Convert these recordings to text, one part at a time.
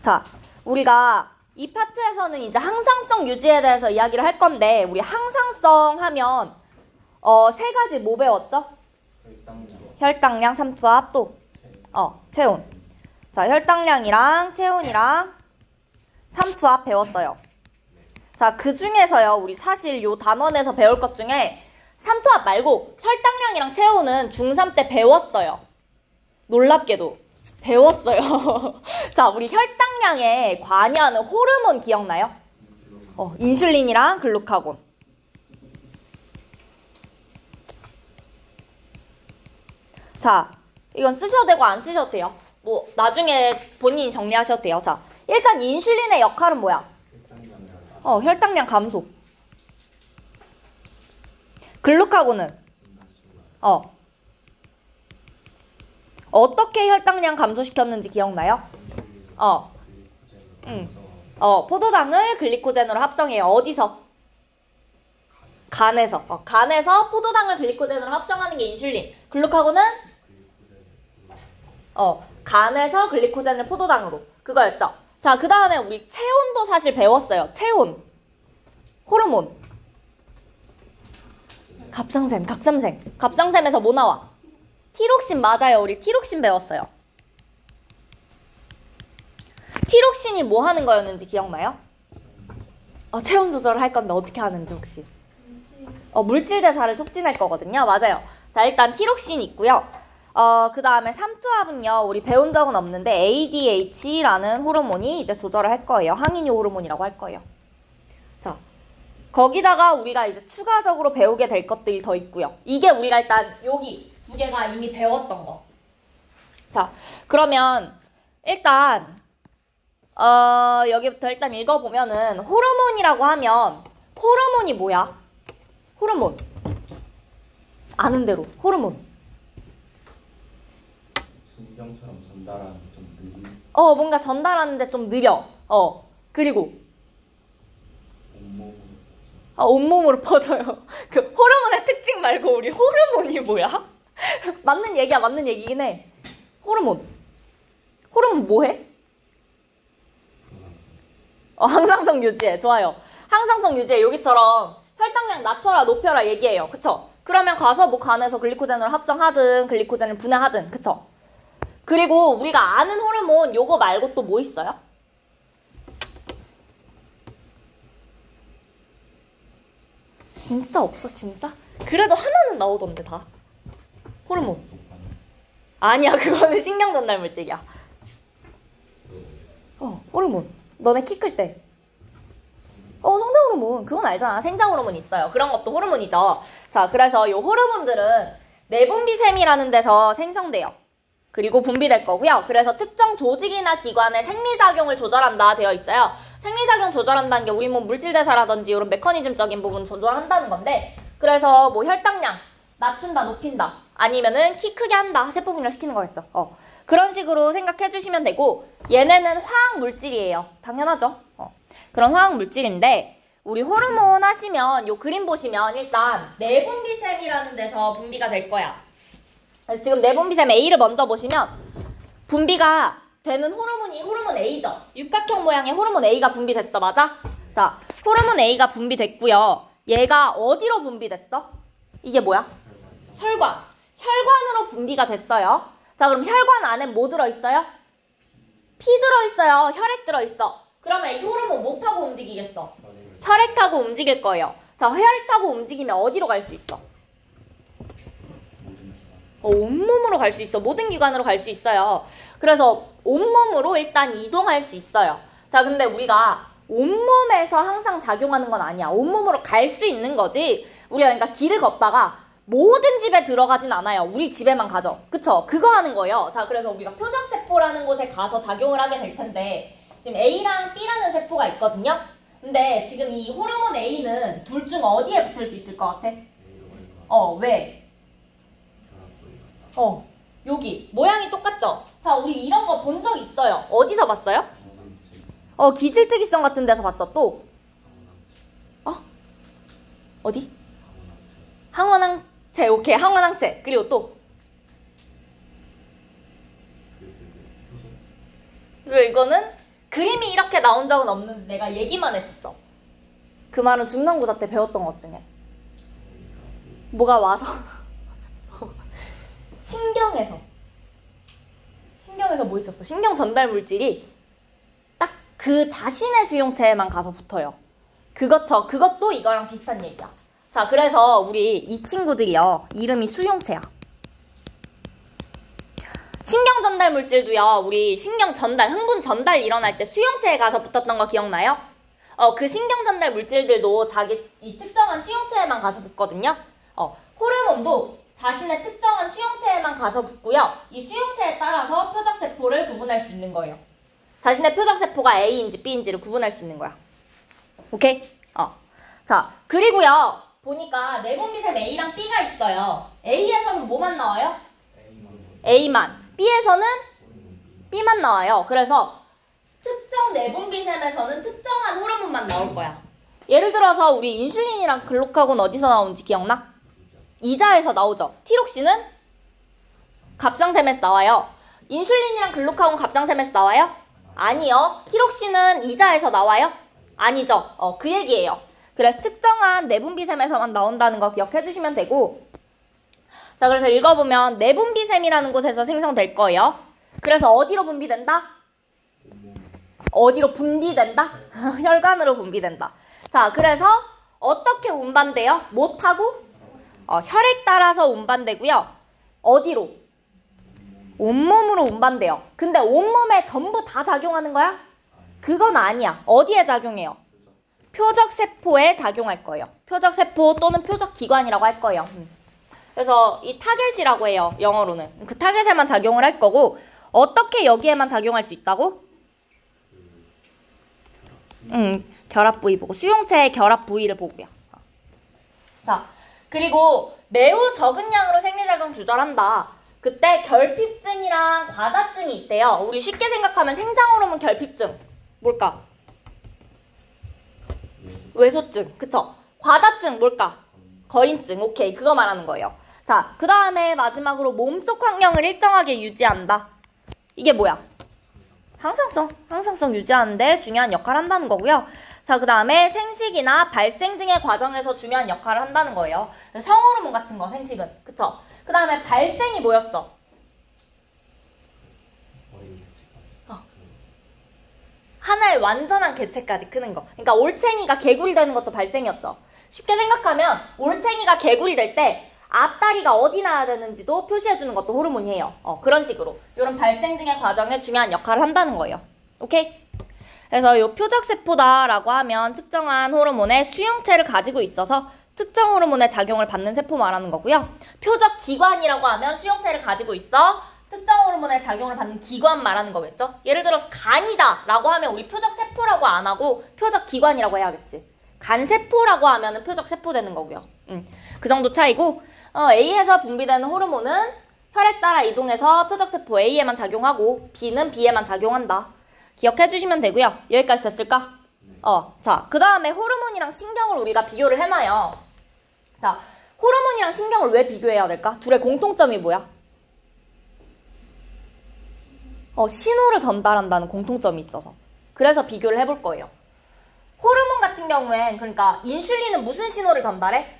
자, 우리가 이 파트에서는 이제 항상성 유지에 대해서 이야기를 할 건데, 우리 항상성 하면 세 가지 뭐 배웠죠? 혈당량, 삼투압, 또 체온. 자, 혈당량이랑 체온이랑 삼투압 배웠어요. 자, 그 중에서요, 우리 사실 요 단원에서 배울 것 중에 삼투압 말고 혈당량이랑 체온은 중3 때 배웠어요. 놀랍게도 배웠어요. 자, 우리 혈당량에 관여하는 호르몬 기억나요? 인슐린이랑 글루카곤. 자, 이건 쓰셔도 되고 안 쓰셔도 돼요. 뭐 나중에 본인이 정리하셔도 돼요. 자, 일단 인슐린의 역할은 뭐야? 혈당량 감소. 글루카곤은 어떻게 혈당량 감소시켰는지 기억나요? 포도당을 글리코젠으로 합성해요. 어디서? 간에서. 간에서 포도당을 글리코젠으로 합성하는 게 인슐린. 글루카곤은 간에서 글리코젠을 포도당으로. 그거였죠. 자, 그 다음에 우리 체온도 사실 배웠어요. 체온. 호르몬. 갑상샘. 갑상샘에서 뭐 나와? 티록신 맞아요. 우리 티록신 배웠어요. 티록신이 뭐 하는 거였는지 기억나요? 체온 조절을 할 건데 어떻게 하는지 혹시? 물질 대사를 촉진할 거거든요. 맞아요. 자, 일단 티록신 있고요. 그 다음에 삼투압은요, 우리 배운 적은 없는데 ADH라는 호르몬이 이제 조절을 할 거예요. 항인효 호르몬이라고 할 거예요. 자, 거기다가 우리가 이제 추가적으로 배우게 될 것들이 더 있고요. 이게 우리가 일단 여기 두 개가 이미 배웠던 거. 자, 그러면 일단 여기부터 일단 읽어보면은 호르몬이라고 하면 호르몬이 뭐야? 호르몬. 아는 대로 호르몬. 신경처럼 전달하는 좀 느린. 뭔가 전달하는데 좀 느려. 그리고 온몸으로 퍼져요. 그 호르몬의 특징 말고 우리 호르몬이 뭐야? 맞는 얘기야, 맞는 얘기긴 해. 호르몬 뭐해? 항상성 유지해. 좋아요. 항상성 유지해. 여기처럼 혈당량 낮춰라, 높여라 얘기해요. 그쵸? 그러면 가서 뭐 간에서 글리코젠을 합성하든 글리코젠을 분해하든. 그쵸? 그리고 우리가 아는 호르몬 요거 말고 또 뭐 있어요? 진짜 없어, 진짜? 그래도 하나는 나오던데 다. 호르몬. 아니야, 그거는 신경 전달 물질이야. 호르몬. 너네 키 클 때. 성장 호르몬. 그건 알잖아. 생장 호르몬 있어요. 그런 것도 호르몬이죠. 자, 그래서 요 호르몬들은 내분비샘이라는 데서 생성돼요. 그리고 분비될 거고요. 그래서 특정 조직이나 기관의 생리작용을 조절한다 되어 있어요. 생리작용 조절한다는 게 우리 몸 물질대사라든지 이런 메커니즘적인 부분 조절한다는 건데, 그래서 뭐 혈당량 낮춘다, 높인다, 아니면은 키 크게 한다, 세포분열 시키는 거겠죠. 그런 식으로 생각해 주시면 되고, 얘네는 화학 물질이에요. 당연하죠. 그런 화학 물질인데, 우리 호르몬 하시면 요 그림 보시면 일단 내분비샘이라는 데서 분비가 될 거야. 그래서 지금 내분비샘 A를 먼저 보시면 분비가 되는 호르몬이 호르몬 A죠. 육각형 모양의 호르몬 A가 분비됐어. 맞아? 자, 호르몬 A가 분비됐고요. 얘가 어디로 분비됐어? 이게 뭐야? 혈관. 혈관으로 분비가 됐어요. 자, 그럼 혈관 안에 뭐 들어있어요? 피 들어있어요. 혈액 들어있어. 그러면 이 호르몬 뭐 타고 움직이겠어? 혈액 타고 움직일 거예요. 자, 혈액 타고 움직이면 어디로 갈 수 있어? 온몸으로 갈 수 있어. 모든 기관으로 갈 수 있어요. 그래서 온몸으로 일단 이동할 수 있어요. 자, 근데 우리가 온몸에서 항상 작용하는 건 아니야. 온몸으로 갈 수 있는 거지. 우리가 그러니까 길을 걷다가 모든 집에 들어가진 않아요. 우리 집에만 가죠. 그쵸? 그거 하는 거예요. 자, 그래서 우리가 표적세포라는 곳에 가서 작용을 하게 될 텐데, 지금 A랑 B라는 세포가 있거든요. 근데 지금 이 호르몬 A는 둘 중 어디에 붙을 수 있을 것 같아? 왜? 여기 모양이 똑같죠? 자, 우리 이런 거 본 적 있어요. 어디서 봤어요? 기질특이성 같은 데서 봤어. 또 어디? 항원항체. 오케이, 항원항체. 그리고 또 그리고 이거는 그림이 이렇게 나온 적은 없는데 내가 얘기만 했었어. 그 말은 중간고사 때 배웠던 것 중에. 뭐가 와서 신경에서 뭐 있었어? 신경 전달 물질이 딱 그 자신의 수용체에만 가서 붙어요. 그것도 이거랑 비슷한 얘기야. 자, 그래서 우리 이 친구들이요, 이름이 수용체야. 신경 전달 물질도요, 우리 신경 전달, 흥분 전달 일어날 때 수용체에 가서 붙었던 거 기억나요? 그 신경 전달 물질들도 자기 이 특정한 수용체에만 가서 붙거든요. 호르몬도 자신의 특정한 수용체에만 가서 붙고요. 이 수용체에 따라서 표적세포를 구분할 수 있는 거예요. 자신의 표적세포가 A인지 B인지를 구분할 수 있는 거야. 오케이? 자, 그리고요, 보니까 내분비샘 A랑 B가 있어요. A에서는 뭐만 나와요? A만. B에서는 B만 나와요. 그래서 특정 내분비샘에서는 특정한 호르몬만 나올 거야. 예를 들어서 우리 인슐린이랑 글루카곤 어디서 나오는지 기억나? 이자에서 나오죠. 티록신은 갑상샘에서 나와요. 인슐린이랑 글루카곤 갑상샘에서 나와요? 아니요. 티록신은 이자에서 나와요? 아니죠. 그 얘기예요. 그래서 특정한 내분비샘에서만 나온다는 거 기억해 주시면 되고, 자, 그래서 읽어보면 내분비샘이라는 곳에서 생성될 거예요. 그래서 어디로 분비된다? 어디로 분비된다? 혈관으로 분비된다. 자, 그래서 어떻게 운반돼요? 뭐 타고? 혈액 따라서 운반되고요. 어디로? 온몸으로 운반돼요. 근데 온몸에 전부 다 작용하는 거야? 그건 아니야. 어디에 작용해요? 표적세포에 작용할 거예요. 표적세포 또는 표적기관이라고 할 거예요. 그래서 이 타겟이라고 해요. 영어로는. 그 타겟에만 작용을 할 거고, 어떻게 여기에만 작용할 수 있다고? 결합 부위 보고, 수용체의 결합 부위를 보고요. 자, 그리고 매우 적은 양으로 생리작용 조절한다. 그때 결핍증이랑 과다증이 있대요. 우리 쉽게 생각하면 생장호르몬 결핍증. 뭘까? 외소증. 그쵸? 과다증 뭘까? 거인증. 오케이. 그거 말하는 거예요. 자, 그 다음에 마지막으로 몸속 환경을 일정하게 유지한다. 이게 뭐야? 항상성 유지하는데 중요한 역할을 한다는 거고요. 자, 그 다음에 생식이나 발생 등의 과정에서 중요한 역할을 한다는 거예요. 성호르몬 같은 거, 생식은. 그쵸? 그 다음에 발생이 뭐였어? 하나의 완전한 개체까지 크는 거. 그러니까 올챙이가 개구리 되는 것도 발생이었죠. 쉽게 생각하면 올챙이가 개구리 될 때 앞다리가 어디 나야 되는지도 표시해주는 것도 호르몬이에요. 그런 식으로. 이런 발생 등의 과정에 중요한 역할을 한다는 거예요. 오케이? 그래서 이 표적세포다라고 하면 특정한 호르몬의 수용체를 가지고 있어서 특정 호르몬의 작용을 받는 세포 말하는 거고요. 표적기관이라고 하면 수용체를 가지고 있어 특정 호르몬의 작용을 받는 기관 말하는 거겠죠? 예를 들어서 간이다 라고 하면 우리 표적세포라고 안 하고 표적기관이라고 해야겠지. 간세포라고 하면 표적세포 되는 거고요. 그 정도 차이고, A에서 분비되는 호르몬은 혈액 따라 이동해서 표적세포 A에만 작용하고 B는 B에만 작용한다. 기억해 주시면 되고요. 여기까지 됐을까? 자, 그 다음에 호르몬이랑 신경을 우리가 비교를 해놔요. 자, 호르몬이랑 신경을 왜 비교해야 될까? 둘의 공통점이 뭐야? 신호를 전달한다는 공통점이 있어서. 그래서 비교를 해볼 거예요. 호르몬 같은 경우엔, 그러니까 인슐린은 무슨 신호를 전달해?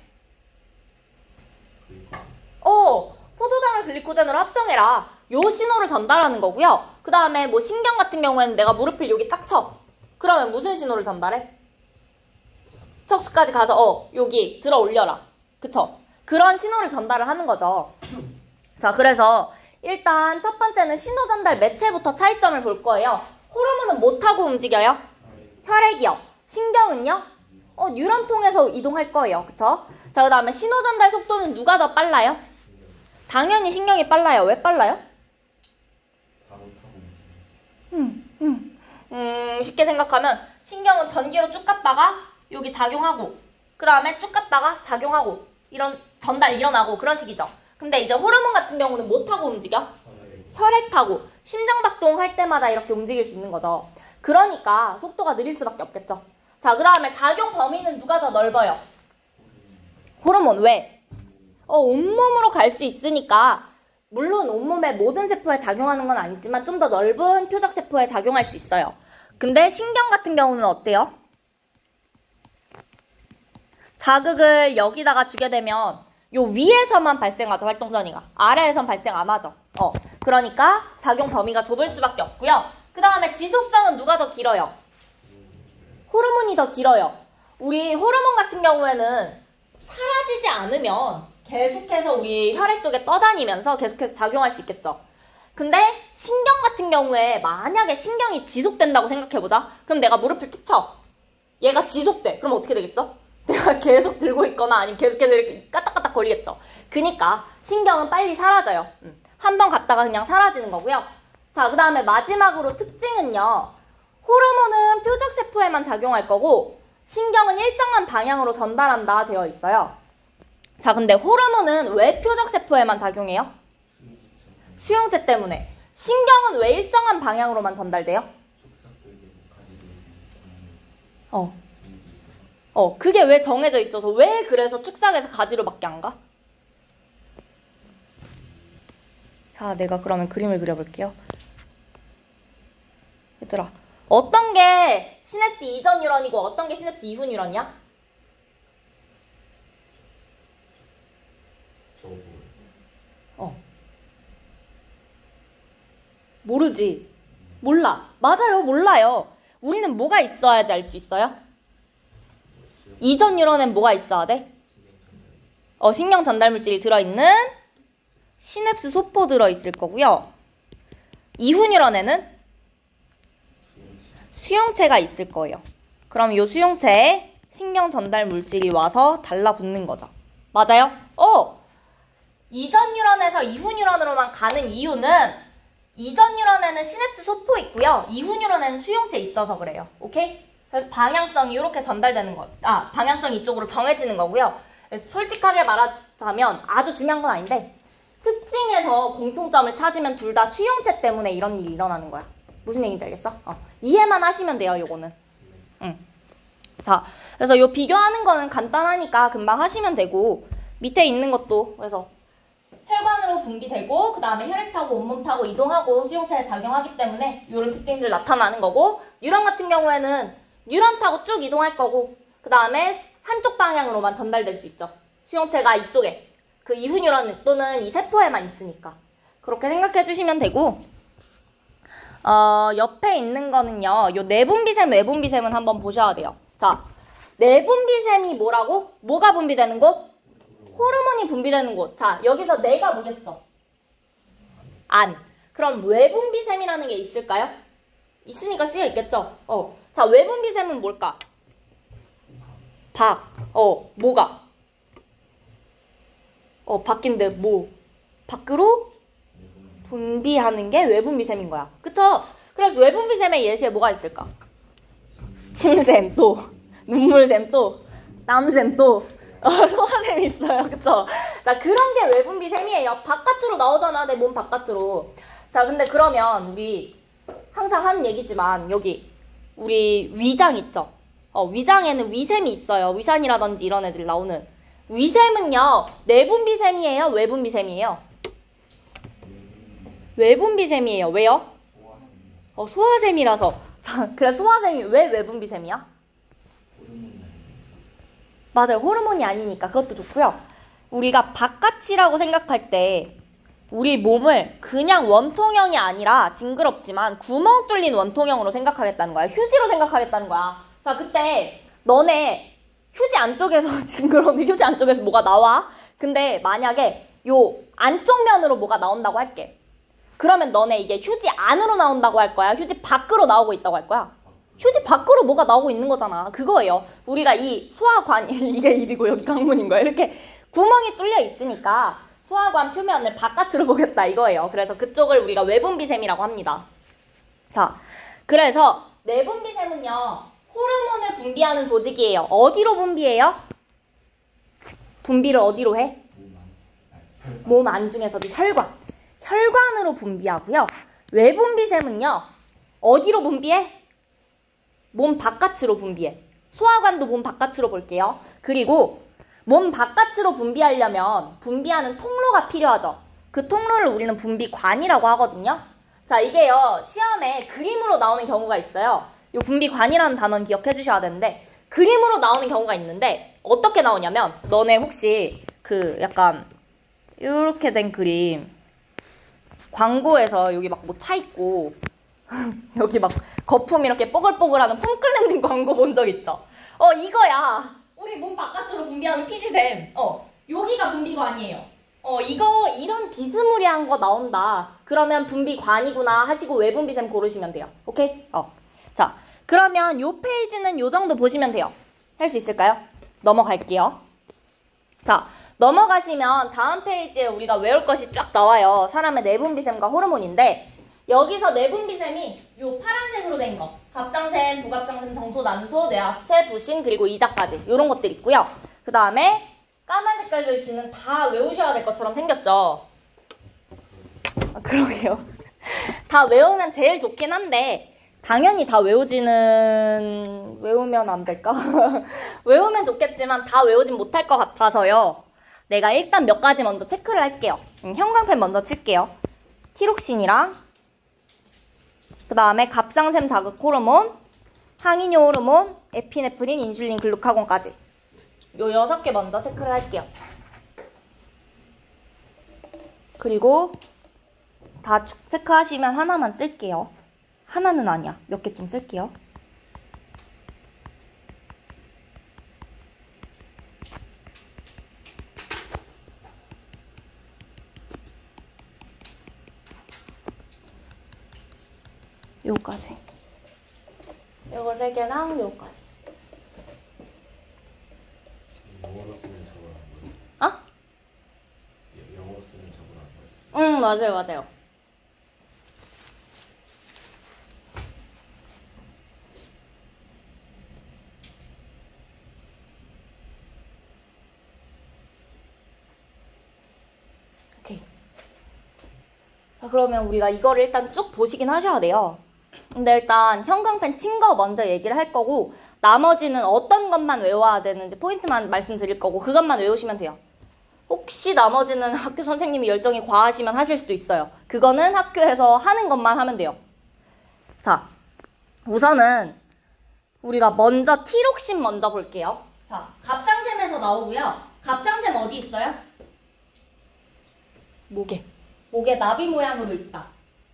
포도당을 글리코젠으로 합성해라. 요 신호를 전달하는 거고요. 그 다음에 뭐 신경 같은 경우에는 내가 무릎을 여기 딱 쳐. 그러면 무슨 신호를 전달해? 척수까지 가서 여기 들어 올려라. 그쵸? 그런 신호를 전달을 하는 거죠. 자, 그래서 일단 첫 번째는 신호 전달 매체부터 차이점을 볼 거예요. 호르몬은 뭐 타고 움직여요? 혈액이요. 신경은요? 뉴런 통해서 이동할 거예요. 그쵸? 자, 그 다음에 신호 전달 속도는 누가 더 빨라요? 당연히 신경이 빨라요. 왜 빨라요? 쉽게 생각하면 신경은 전기로 쭉 갔다가 여기 작용하고 그 다음에 쭉 갔다가 작용하고 이런 전달 일어나고 그런 식이죠. 근데 이제 호르몬 같은 경우는 뭐 타고 움직여? 혈액 타고 심장박동 할 때마다 이렇게 움직일 수 있는 거죠. 그러니까 속도가 느릴 수밖에 없겠죠. 자, 그 다음에 작용 범위는 누가 더 넓어요? 호르몬. 왜? 온몸으로 갈 수 있으니까 물론 온몸의 모든 세포에 작용하는 건 아니지만 좀 더 넓은 표적 세포에 작용할 수 있어요. 근데 신경 같은 경우는 어때요? 자극을 여기다가 주게 되면 요 위에서만 발생하죠, 활동전이가. 아래에선 발생 안 하죠. 그러니까 작용 범위가 좁을 수밖에 없고요. 그 다음에 지속성은 누가 더 길어요? 호르몬이 더 길어요. 우리 호르몬 같은 경우에는 사라지지 않으면 계속해서 우리 혈액 속에 떠다니면서 계속해서 작용할 수 있겠죠. 근데 신경 같은 경우에 만약에 신경이 지속된다고 생각해보자. 그럼 내가 무릎을 툭 쳐. 얘가 지속돼. 그럼 어떻게 되겠어? 내가 계속 들고 있거나 아니면 계속해서 이렇게 까딱까딱 걸리겠죠. 그니까 신경은 빨리 사라져요. 한 번 갔다가 그냥 사라지는 거고요. 자, 그 다음에 마지막으로 특징은요. 호르몬은 표적세포에만 작용할 거고 신경은 일정한 방향으로 전달한다 되어 있어요. 자, 근데 호르몬은 왜 표적세포에만 작용해요? 수용체 때문에. 신경은 왜 일정한 방향으로만 전달돼요? 그게 왜 정해져 있어서 왜 그래서 축삭에서 가지로밖에 안 가? 자, 내가 그러면 그림을 그려볼게요. 얘들아, 어떤 게 시냅스 이전 뉴런이고 어떤 게 시냅스 이후 뉴런이야? 모르지. 몰라. 맞아요. 몰라요. 우리는 뭐가 있어야지 알 수 있어요? 이전 뉴런엔 뭐가 있어야 돼? 신경 전달 물질이 들어있는 시냅스 소포 들어있을 거고요. 이후 뉴런에는 수용체가 있을 거예요. 그럼 이 수용체에 신경 전달 물질이 와서 달라붙는 거죠. 맞아요? 이전 뉴런에서 이후 뉴런으로만 가는 이유는 이전 뉴런에는 시냅스 소포 있고요. 이후 뉴런에는 수용체 있어서 그래요. 오케이? 그래서 방향성이 이렇게 전달되는 거. 방향성이 이쪽으로 정해지는 거고요. 그래서 솔직하게 말하자면 아주 중요한 건 아닌데 특징에서 공통점을 찾으면 둘 다 수용체 때문에 이런 일이 일어나는 거야. 무슨 얘기인지 알겠어? 이해만 하시면 돼요, 요거는. 자, 그래서 요 비교하는 거는 간단하니까 금방 하시면 되고 밑에 있는 것도 그래서 혈관으로 분비되고 그 다음에 혈액 타고 온몸 타고 이동하고 수용체에 작용하기 때문에 이런 특징들 나타나는 거고 뉴런 같은 경우에는 뉴런 타고 쭉 이동할 거고 그 다음에 한쪽 방향으로만 전달될 수 있죠. 수용체가 이쪽에 그 이후 뉴런 또는 이 세포에만 있으니까 그렇게 생각해 주시면 되고 옆에 있는 거는요. 요 내분비샘, 외분비샘은 한번 보셔야 돼요. 자, 내분비샘이 뭐라고? 뭐가 분비되는 곳? 호르몬이 분비되는 곳. 자, 여기서 내가 뭐겠어? 안. 그럼 외분비샘이라는 게 있을까요? 있으니까 쓰여 있겠죠? 자, 외분비샘은 뭘까? 뭐가? 밖인데 뭐? 밖으로 분비하는 게 외분비샘인 거야. 그쵸? 그래서 외분비샘의 예시에 뭐가 있을까? 침샘 또, 눈물샘 또, 땀샘 또, 소화샘이 있어요. 그쵸? 자, 그런 게 외분비샘이에요. 바깥으로 나오잖아, 내 몸 바깥으로. 자, 근데 그러면 우리 항상 하는 얘기지만 여기 우리 위장 있죠? 위장에는 위샘이 있어요. 위산이라든지 이런 애들 나오는. 위샘은요, 내분비샘이에요? 외분비샘이에요? 외분비샘이에요. 왜요? 소화샘이라서. 자, 그래 소화샘이 왜 외분비샘이야? 맞아요. 호르몬이 아니니까 그것도 좋고요. 우리가 바깥이라고 생각할 때 우리 몸을 그냥 원통형이 아니라 징그럽지만 구멍 뚫린 원통형으로 생각하겠다는 거야. 휴지로 생각하겠다는 거야. 자, 그때 너네 휴지 안쪽에서 징그러운데 휴지 안쪽에서 뭐가 나와? 근데 만약에 요 안쪽 면으로 뭐가 나온다고 할게. 그러면 너네 이게 휴지 안으로 나온다고 할 거야? 휴지 밖으로 나오고 있다고 할 거야? 휴지 밖으로 뭐가 나오고 있는 거잖아. 그거예요. 우리가 이 소화관, 이게 입이고 여기 강문인 거야. 이렇게 구멍이 뚫려 있으니까 소화관 표면을 바깥으로 보겠다 이거예요. 그래서 그쪽을 우리가 외분비샘이라고 합니다. 자, 그래서 내분비샘은요. 호르몬을 분비하는 조직이에요. 어디로 분비해요? 분비를 어디로 해? 몸 안중에서도 혈관. 혈관으로 분비하고요. 외분비샘은요. 어디로 분비해? 몸 바깥으로 분비해. 소화관도 몸 바깥으로 볼게요. 그리고 몸 바깥으로 분비하려면 분비하는 통로가 필요하죠. 그 통로를 우리는 분비관이라고 하거든요. 자, 이게요, 시험에 그림으로 나오는 경우가 있어요. 이 분비관이라는 단어는 기억해 주셔야 되는데, 그림으로 나오는 경우가 있는데, 어떻게 나오냐면, 너네 혹시 그 약간, 이렇게 된 그림, 광고에서 여기 막 뭐 차 있고, 여기 막 거품 이렇게 뽀글뽀글하는 폼클렌징 광고 본 적 있죠? 이거야. 우리 몸 바깥으로 분비하는 피지샘. 여기가 분비관이에요. 이런 비스무리한 거 나온다. 그러면 분비관이구나 하시고 외분비샘 고르시면 돼요. 오케이? 자, 그러면 요 페이지는 요 정도 보시면 돼요. 할 수 있을까요? 넘어갈게요. 자, 넘어가시면 다음 페이지에 우리가 외울 것이 쫙 나와요. 사람의 내분비샘과 호르몬인데, 여기서 내분비샘이 요 파란색으로 된 거, 갑상샘, 부갑상샘, 정소, 난소, 뇌하수체, 부신, 그리고 이자까지 요런 것들 있고요. 그 다음에 까만 색깔 글씨는 다 외우셔야 될 것처럼 생겼죠. 그러게요. 다 외우면 제일 좋긴 한데 당연히 다 외우면 안 될까? 외우면 좋겠지만 다 외우진 못할 것 같아서요. 내가 일단 몇 가지 먼저 체크를 할게요. 형광펜 먼저 칠게요. 티록신이랑 그 다음에 갑상샘 자극 호르몬, 항이뇨 호르몬, 에피네프린, 인슐린, 글루카곤까지 요 6개 먼저 체크를 할게요. 그리고 다 체크하시면 하나만 쓸게요. 하나는 아니야. 몇 개 좀 쓸게요. 요까지. 요거 3개랑 요까지. 영어로 쓰면 저걸 안 보여. 영어로 쓰면 저걸 안 보여. 응, 맞아요. 오케이. 자, 그러면 우리가 이거를 일단 쭉 보시긴 하셔야 돼요. 근데 일단 형광펜 친 거 먼저 얘기를 할 거고, 나머지는 어떤 것만 외워야 되는지 포인트만 말씀드릴 거고, 그것만 외우시면 돼요. 혹시 나머지는 학교 선생님이 열정이 과하시면 하실 수도 있어요. 그거는 학교에서 하는 것만 하면 돼요. 자, 우선은 우리가 먼저 티록신 먼저 볼게요. 자, 갑상샘에서 나오고요. 갑상샘 어디 있어요? 목에 나비 모양으로 있다.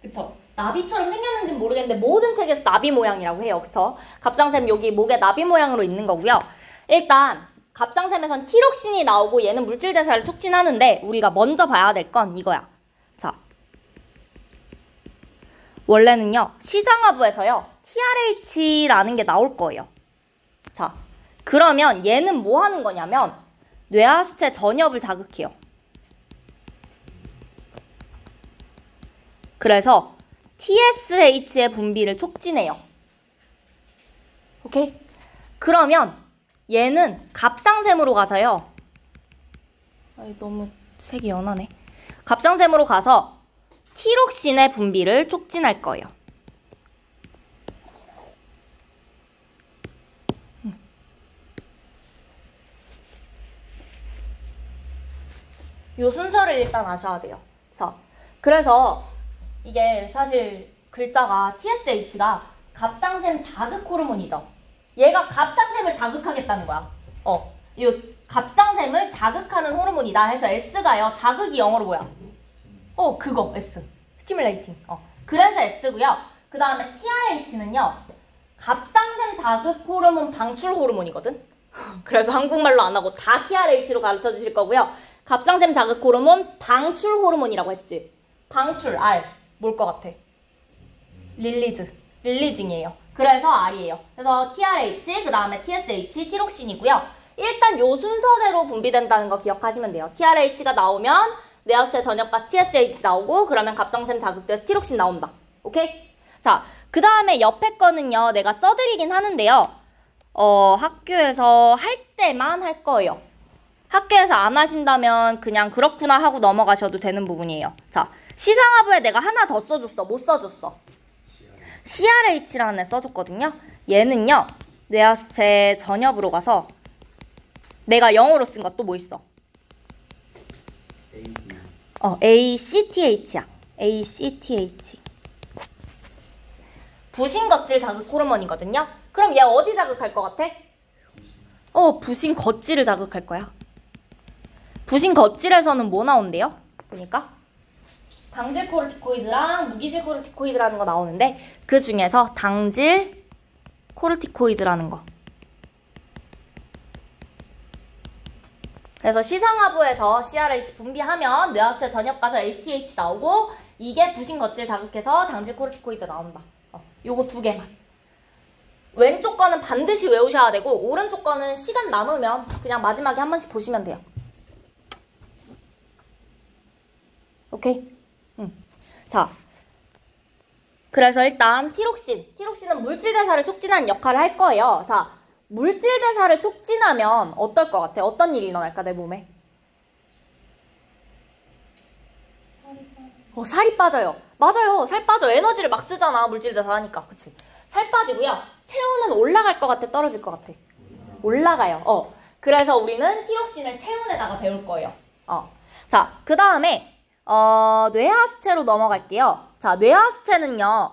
그쵸? 나비처럼 생겼는지는 모르겠는데 모든 책에서 나비 모양이라고 해요. 그쵸? 갑상샘 여기 목에 나비 모양으로 있는 거고요. 일단 갑상샘에선 티록신이 나오고 얘는 물질 대사를 촉진하는데 우리가 먼저 봐야 될 건 이거야. 자, 원래는요 시상하부에서요 TRH라는 게 나올 거예요. 자, 그러면 얘는 뭐 하는 거냐면 뇌하수체 전엽을 자극해요. 그래서 TSH의 분비를 촉진해요. 오케이? 그러면 얘는 갑상샘으로 가서요. 너무 색이 연하네. 갑상샘으로 가서 티록신의 분비를 촉진할 거예요. 요 순서를 일단 아셔야 돼요. 자, 그래서 이게 사실 글자가 TSH가 갑상샘 자극 호르몬이죠. 얘가 갑상샘을 자극하겠다는 거야. 이 갑상샘을 자극하는 호르몬이다 해서 S가요. 자극이 영어로 뭐야? 그거 S. 스티뮬레이팅. 그래서 S고요. 그 다음에 TRH는요. 갑상샘 자극 호르몬 방출 호르몬이거든. 그래서 한국말로 안 하고 다 TRH로 가르쳐 주실 거고요. 갑상샘 자극 호르몬 방출 호르몬이라고 했지. 방출 R. 뭘 것 같아? 릴리징이에요. 그래서 R이에요. 그래서 TRH, 그 다음에 TSH, 티록신이고요. 일단 요 순서대로 분비된다는 거 기억하시면 돼요. TRH가 나오면 뇌하수체 전엽과 TSH 나오고 그러면 갑상샘 자극돼서 티록신 나온다. 오케이? 자, 그 다음에 옆에 거는요. 내가 써드리긴 하는데요. 학교에서 할 때만 할 거예요. 학교에서 안 하신다면 그냥 그렇구나 하고 넘어가셔도 되는 부분이에요. 자, 시상하부에 내가 하나 더 써줬어. 뭐 써줬어? CRH라는 애 써줬거든요. 얘는요. 뇌하수체 전엽으로 가서 내가 영어로 쓴 거 또 뭐 있어? ACTH야. ACTH. 부신거질 자극 호르몬이거든요. 그럼 얘 어디 자극할 것 같아? 부신거질을 자극할 거야. 부신거질에서는 뭐 나온대요? 보니까 당질 코르티코이드랑 무기질 코르티코이드라는 거 나오는데 그 중에서 당질 코르티코이드라는 거. 그래서 시상하부에서 CRH 분비하면 뇌하수체 전엽 가서 ACTH 나오고 이게 부신거질 자극해서 당질 코르티코이드 나온다. 요거 두 개만. 왼쪽 거는 반드시 외우셔야 되고 오른쪽 거는 시간 남으면 그냥 마지막에 한 번씩 보시면 돼요. 오케이? 자, 그래서 일단 티록신은 물질 대사를 촉진하는 역할을 할 거예요. 자, 물질 대사를 촉진하면 어떨 것 같아? 어떤 일이 일어날까 내 몸에? 살이 빠져요. 맞아요. 살 빠져. 에너지를 막 쓰잖아. 물질 대사 하니까. 그치? 살 빠지고요. 체온은 올라갈 것 같아? 떨어질 것 같아? 올라가요. 그래서 우리는 티록신을 체온에다가 배울 거예요. 자, 그 다음에 뇌하수체로 넘어갈게요. 자, 뇌하수체는요.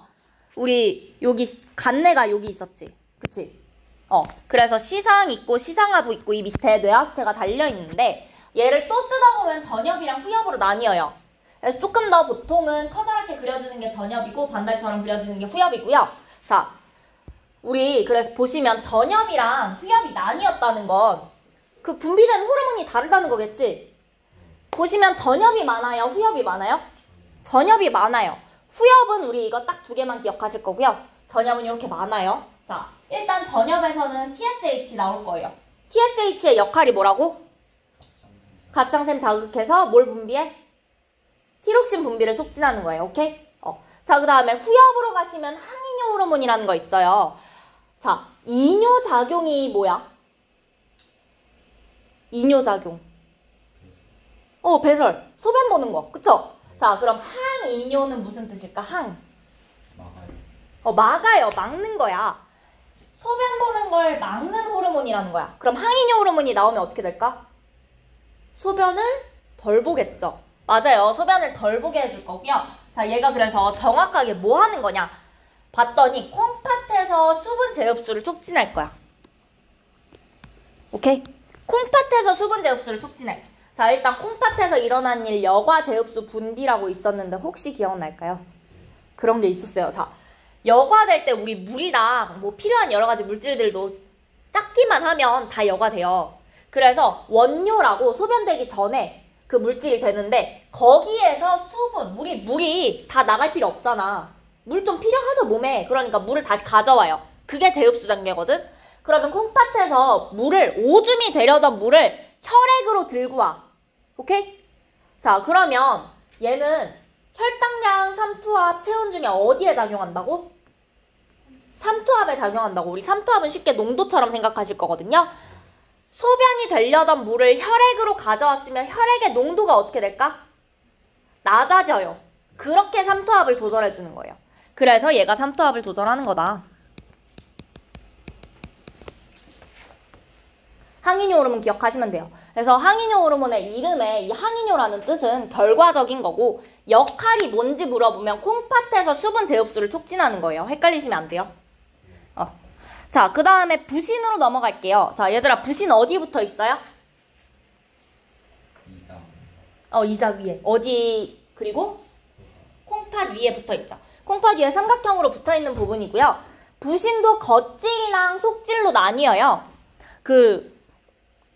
우리 여기 간내가 여기 있었지. 그치? 그래서 시상 있고 시상하부 있고 이 밑에 뇌하수체가 달려있는데 얘를 또 뜯어보면 전엽이랑 후엽으로 나뉘어요. 그래서 조금 더 보통은 커다랗게 그려주는 게 전엽이고 반달처럼 그려주는 게 후엽이고요. 자, 우리 그래서 보시면 전엽이랑 후엽이 나뉘었다는 건 그 분비되는 호르몬이 다르다는 거겠지? 보시면 전엽이 많아요? 후엽이 많아요? 전엽이 많아요. 후엽은 우리 이거 딱 두 개만 기억하실 거고요. 전엽은 이렇게 많아요. 자, 일단 전엽에서는 TSH 나올 거예요. TSH의 역할이 뭐라고? 갑상샘 자극해서 뭘 분비해? 티록신 분비를 촉진하는 거예요. 오케이? 자, 그 다음에 후엽으로 가시면 항이뇨 호르몬이라는 거 있어요. 자, 이뇨작용이 뭐야? 이뇨작용. 배설. 소변 보는 거. 그쵸? 자, 그럼 항이뇨는 무슨 뜻일까? 막아요. 막아요. 막는 거야. 소변 보는 걸 막는 호르몬이라는 거야. 그럼 항이뇨 호르몬이 나오면 어떻게 될까? 소변을 덜 보겠죠. 맞아요. 소변을 덜 보게 해줄 거고요. 자, 얘가 그래서 정확하게 뭐 하는 거냐? 봤더니 콩팥에서 수분 재흡수를 촉진할 거야. 오케이? 콩팥에서 수분 재흡수를 촉진해. 자, 일단 콩팥에서 일어난 일 여과 재흡수 분비라고 있었는데 혹시 기억날까요? 그런 게 있었어요. 자, 여과될 때 우리 물이랑 뭐 필요한 여러 가지 물질들도 닦기만 하면 다 여과돼요. 그래서 원뇨라고 소변되기 전에 그 물질이 되는데 거기에서 수분, 물이 다 나갈 필요 없잖아. 물 좀 필요하죠 몸에. 그러니까 물을 다시 가져와요. 그게 재흡수 단계거든. 그러면 콩팥에서 오줌이 되려던 물을 혈액으로 들고 와. 오케이? 자, 그러면 얘는 혈당량, 삼투압, 체온 중에 어디에 작용한다고? 삼투압에 작용한다고. 우리 삼투압은 쉽게 농도처럼 생각하실 거거든요. 소변이 되려던 물을 혈액으로 가져왔으면 혈액의 농도가 어떻게 될까? 낮아져요. 그렇게 삼투압을 조절해주는 거예요. 그래서 얘가 삼투압을 조절하는 거다. 항이뇨 호르몬 기억하시면 돼요. 그래서 항이뇨 호르몬의 이름에 이 항이뇨라는 뜻은 결과적인 거고 역할이 뭔지 물어보면 콩팥에서 수분 재흡수를 촉진하는 거예요. 헷갈리시면 안 돼요. 자, 그 다음에 부신으로 넘어갈게요. 자, 얘들아, 부신 어디 붙어 있어요? 이자 위에. 어디, 그리고 콩팥 위에 붙어 있죠. 콩팥 위에 삼각형으로 붙어 있는 부분이고요. 부신도 겉질이랑 속질로 나뉘어요.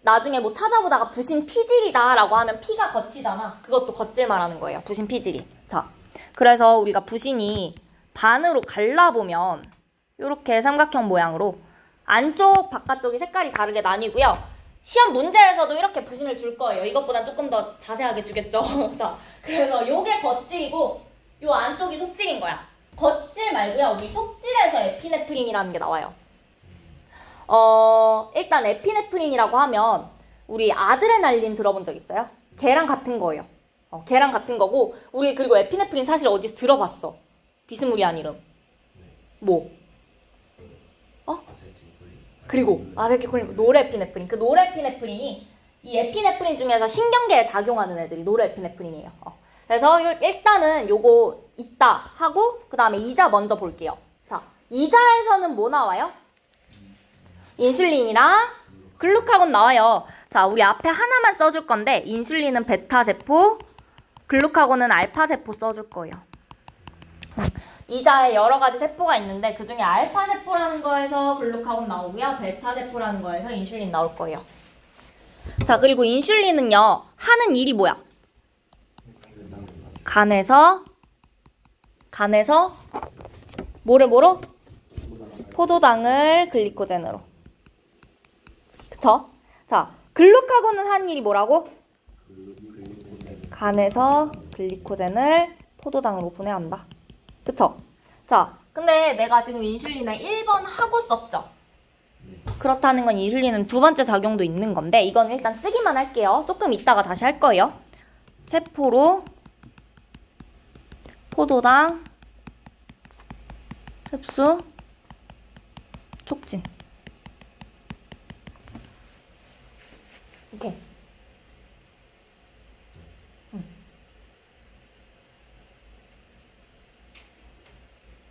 나중에 뭐 찾아보다가 부신 피질이다 라고 하면 피가 겉이잖아. 그것도 겉질 말하는 거예요. 부신 피질이. 자, 그래서 우리가 부신이 반으로 갈라보면 이렇게 삼각형 모양으로 안쪽, 바깥쪽이 색깔이 다르게 나뉘고요. 시험 문제에서도 이렇게 부신을 줄 거예요. 이것보다 조금 더 자세하게 주겠죠. 자, 그래서 요게 겉질이고 요 안쪽이 속질인 거야. 겉질 말고요. 우리 속질에서 에피네프린이라는 게 나와요. 일단 에피네프린이라고 하면 우리 아드레날린 들어본 적 있어요? 걔랑 같은 거예요. 걔랑 같은 거고 우리 그리고 에피네프린 사실 어디서 들어봤어. 비스무리한 이름. 뭐? 그리고 아세틸콜린, 노르에피네프린. 그 노르에피네프린이 이 에피네프린 중에서 신경계에 작용하는 애들이 노르에피네프린이에요. 그래서 일단은 요거 있다 하고 그 다음에 이자 먼저 볼게요. 자, 이자에서는 뭐 나와요? 인슐린이랑 글루카곤 나와요. 자, 우리 앞에 하나만 써줄 건데 인슐린은 베타세포, 글루카곤은 알파세포 써줄 거예요. 이자에 여러 가지 세포가 있는데 그 중에 알파세포라는 거에서 글루카곤 나오고요. 베타세포라는 거에서 인슐린 나올 거예요. 자, 그리고 인슐린은요. 하는 일이 뭐야? 간에서 뭐로? 포도당을 글리코젠으로. 그쵸? 자, 글루카곤은 하는 일이 뭐라고? 간에서 글리코젠을 포도당으로 분해한다. 그쵸? 자, 근데 내가 지금 인슐린을 1번 하고 썼죠? 그렇다는 건 인슐린은 두 번째 작용도 있는 건데 이건 일단 쓰기만 할게요. 조금 이따가 다시 할 거예요. 세포로 포도당 흡수 촉진. 이렇게.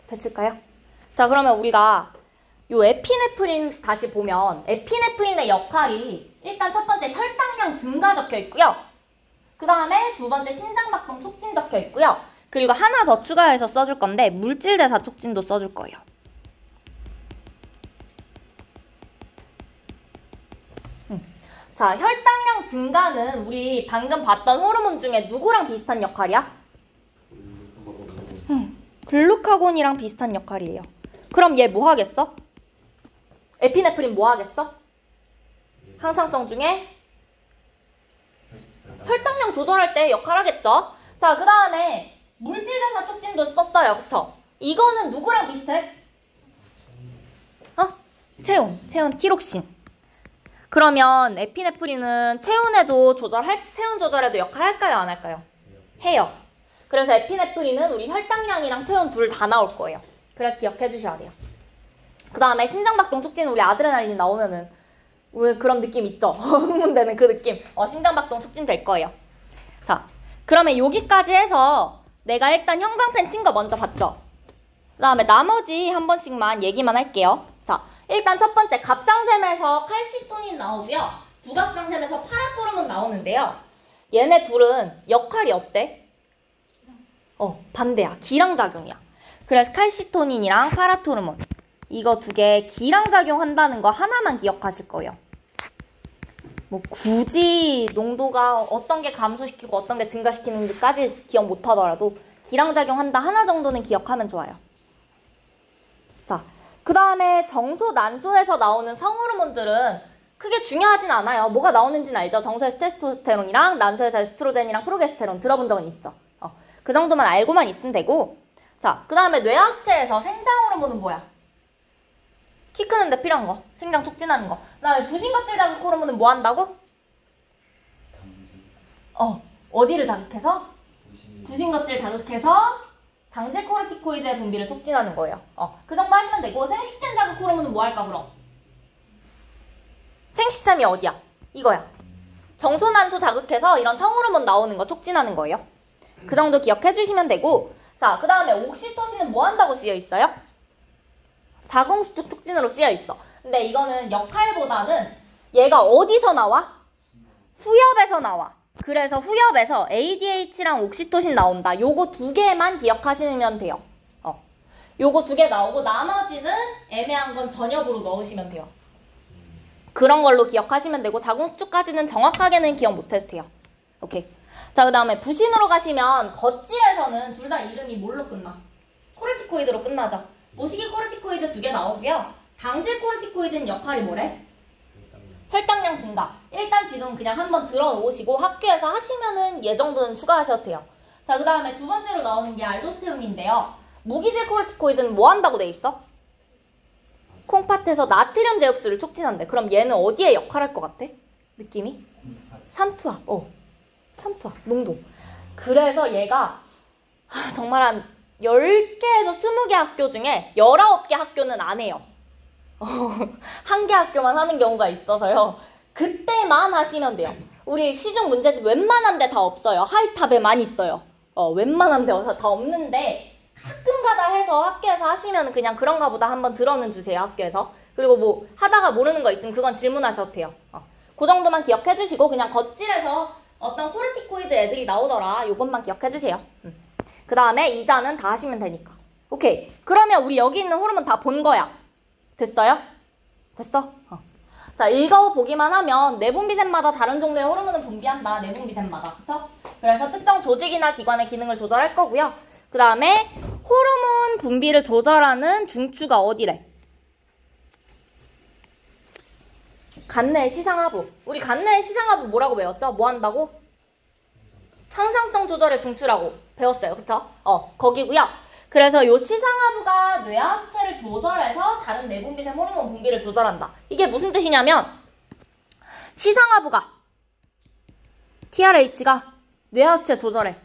됐을까요? 자, 그러면 우리가 요 에피네프린 다시 보면 에피네프린의 역할이 일단 첫 번째 혈당량 증가 적혀 있고요. 그 다음에 두 번째 신장박동 촉진 적혀 있고요. 그리고 하나 더 추가해서 써줄 건데 물질대사 촉진도 써줄 거예요. 자, 혈당량 증가는 우리 방금 봤던 호르몬 중에 누구랑 비슷한 역할이야? 글루카곤이랑 비슷한 역할이에요. 그럼 얘 뭐 하겠어? 에피네프린 뭐 하겠어? 항상성 중에 혈당량 조절할 때 역할하겠죠? 자, 그 다음에 물질대사 촉진도 썼어요. 그쵸? 이거는 누구랑 비슷해? 체온, 티록신. 그러면 에피네프린은 체온 조절에도 역할할까요? 안 할까요? 해요. 그래서 에피네프린은 우리 혈당량이랑 체온 둘 다 나올 거예요. 그래서 기억해 주셔야 돼요. 그 다음에 신장박동 촉진 우리 아드레날린 나오면은 왜 그런 느낌 있죠? 흥분되는 그 느낌. 신장박동 촉진 될 거예요. 자, 그러면 여기까지 해서 내가 일단 형광펜 친 거 먼저 봤죠? 그 다음에 나머지 한 번씩만 얘기만 할게요. 자, 일단 첫 번째 갑상샘에서 칼시토닌 나오고요. 부갑상샘에서 파라토르몬 나오는데요. 얘네 둘은 역할이 어때? 반대야. 기량작용이야. 그래서 칼시토닌이랑 파라토르몬 이거 두 개 기량작용 한다는 거 하나만 기억하실 거예요. 뭐 굳이 농도가 어떤 게 감소시키고 어떤 게 증가시키는지까지 기억 못하더라도 기량작용 한다 하나 정도는 기억하면 좋아요. 자, 그 다음에 정소, 난소에서 나오는 성호르몬들은 크게 중요하진 않아요. 뭐가 나오는지는 알죠? 정소에서 테스토스테론이랑 난소에서 에스트로겐이랑 프로게스테론 들어본 적은 있죠? 그 정도만 알고만 있으면 되고. 자, 그 다음에 뇌하수체에서 생장호르몬은 뭐야? 키 크는데 필요한 거. 생장 촉진하는 거. 그 다음에 부신껍질 자극 호르몬은 뭐 한다고? 어디를 자극해서? 부신껍질 자극해서 당질 코르티코이드의 분비를 촉진하는 거예요. 그 정도 하시면 되고. 생식샘 자극 호르몬은 뭐 할까 그럼? 생식샘이 어디야? 이거야. 정소난소 자극해서 이런 성호르몬 나오는 거 촉진하는 거예요. 그 정도 기억해 주시면 되고. 자, 그 다음에 옥시토신은 뭐 한다고 쓰여 있어요? 자궁수축 촉진으로 쓰여 있어. 근데 이거는 역할보다는 얘가 어디서 나와? 후엽에서 나와. 그래서 후엽에서 ADH랑 옥시토신 나온다. 요거 두 개만 기억하시면 돼요. 요거 두 개 나오고 나머지는 애매한 건 전엽으로 넣으시면 돼요. 그런 걸로 기억하시면 되고 자궁수축까지는 정확하게는 기억 못해도 돼요. 오케이. 자, 그 다음에 부신으로 가시면 겉질에서는 둘 다 이름이 뭘로 끝나? 코르티코이드로 끝나죠. 모시기 코르티코이드 두 개 나오고요. 당질 코르티코이드는 역할이 뭐래? 혈당량 증가. 일단 지금 그냥 한번 들어놓으시고 학교에서 하시면은 얘 정도는 추가하셔도 돼요. 자, 그 다음에 두 번째로 나오는 게 알도스테론인데요. 무기질 코르티코이드는 뭐 한다고 돼 있어? 콩팥에서 나트륨 재흡수를 촉진한대. 그럼 얘는 어디에 역할할 것 같아? 느낌이? 삼투압. 삼투압. 농도. 그래서 얘가 정말 한 10개에서 20개 학교 중에 19개 학교는 안 해요. 한 개 학교만 하는 경우가 있어서요. 그때만 하시면 돼요. 우리 시중 문제집 웬만한 데 다 없어요. 하이탑에만 있어요. 웬만한 데 다 없는데 가끔 가다 해서 학교에서 하시면 그냥 그런가 보다 한번 들어는 주세요, 학교에서. 그리고 뭐 하다가 모르는 거 있으면 그건 질문하셔도 돼요. 그 정도만 기억해 주시고 그냥 겉질에서 어떤 코르티코이드 애들이 나오더라. 요것만 기억해 주세요. 그 다음에 이자는 다 하시면 되니까. 오케이. 그러면 우리 여기 있는 호르몬 다 본 거야. 됐어요? 됐어? 자, 읽어보기만 하면 내분비샘마다 다른 종류의 호르몬을 분비한다. 내분비샘마다. 그쵸? 그래서 특정 조직이나 기관의 기능을 조절할 거고요. 그 다음에 호르몬 분비를 조절하는 중추가 어디래? 간내 시상하부. 우리 간내 시상하부 뭐라고 배웠죠? 뭐 한다고? 항상성 조절의 중추라고 배웠어요. 그쵸? 거기고요. 그래서 요 시상하부가 뇌하수체를 조절해서 다른 내분비샘 호르몬 분비를 조절한다. 이게 무슨 뜻이냐면 시상하부가 TRH가 뇌하수체 조절해.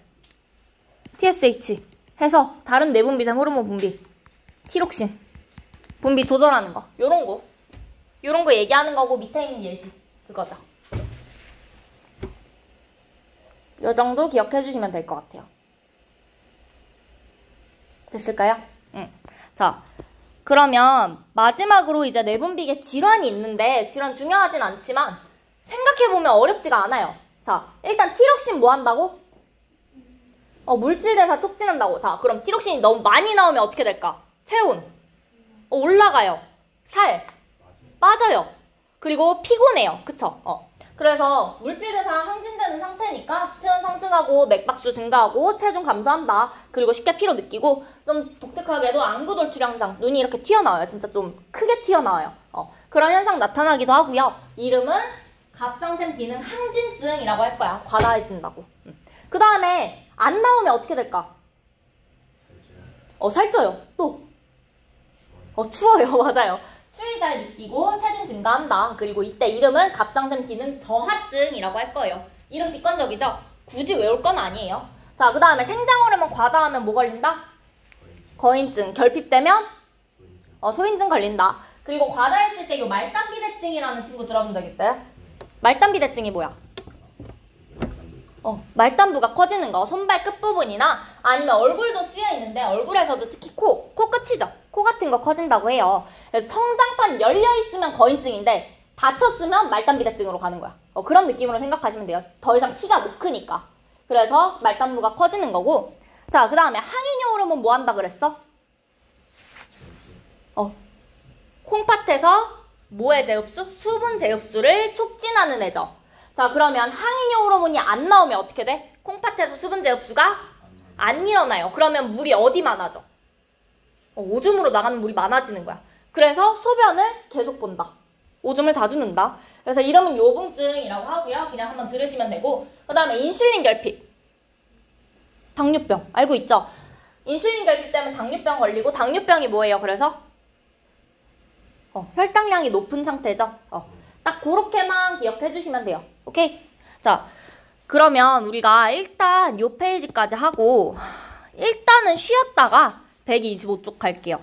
TSH 해서 다른 내분비샘 호르몬 분비 티록신 분비 조절하는 거. 요런 거 얘기하는 거고 밑에 있는 예시 그거죠. 요 정도 기억해 주시면 될 것 같아요. 됐을까요? 자, 그러면 마지막으로 이제 내분비계 질환이 있는데 질환 중요하진 않지만 생각해보면 어렵지가 않아요. 자, 일단 티록신 뭐 한다고? 물질 대사 촉진한다고. 자, 그럼 티록신이 너무 많이 나오면 어떻게 될까? 체온 올라가요. 살 빠져요. 그리고 피곤해요. 그쵸? 그래서 물질 대사 항진되는 상태니까 체온 상승하고 맥박수 증가하고 체중 감소한다. 그리고 쉽게 피로 느끼고 좀 독특하게도 안구 돌출 현상, 눈이 이렇게 튀어나와요. 진짜 좀 크게 튀어나와요. 그런 현상 나타나기도 하고요. 이름은 갑상샘 기능 항진증이라고 할 거야. 과다해진다고. 그 다음에 안 나오면 어떻게 될까? 살쪄요. 또 추워요. 맞아요. 추위 잘 느끼고 체중 증가한다. 그리고 이때 이름은 갑상샘 기능 저하증이라고 할 거예요. 이름 직관적이죠? 굳이 외울 건 아니에요. 자, 그 다음에 생장 호르몬 과다하면 뭐 걸린다? 거인증. 결핍되면? 소인증 걸린다. 그리고 과다했을 때 이 말단비대증이라는 친구 들어본 적 있어요? 말단비대증이 뭐야? 말단부가 커지는 거. 손발 끝부분이나 아니면 얼굴도 쓰여 있는데 얼굴에서도 특히 코 끝이죠. 코 같은 거 커진다고 해요. 그래서 성장판 열려 있으면 거인증인데 닫혔으면 말단비대증으로 가는 거야. 그런 느낌으로 생각하시면 돼요. 더 이상 키가 못 크니까. 그래서 말단부가 커지는 거고. 자, 그 다음에 항이뇨 호르몬 뭐 한다 그랬어? 콩팥에서 뭐의 제흡수? 수분 제흡수를 촉진하는 애죠. 자, 그러면 항이뇨 호르몬이 안 나오면 어떻게 돼? 콩팥에서 수분 제흡수가 안 일어나요. 그러면 물이 어디 많아져? 오줌으로 나가는 물이 많아지는 거야. 그래서 소변을 계속 본다. 오줌을 자주 넣는다. 그래서 이름은 요붕증이라고 하고요. 그냥 한번 들으시면 되고. 그 다음에 인슐린 결핍. 당뇨병. 알고 있죠? 인슐린 결핍 때문에 당뇨병 걸리고 당뇨병이 뭐예요? 그래서 혈당량이 높은 상태죠. 딱 그렇게만 기억해 주시면 돼요. 오케이? 자, 그러면 우리가 일단 요 페이지까지 하고 일단은 쉬었다가 125쪽 갈게요.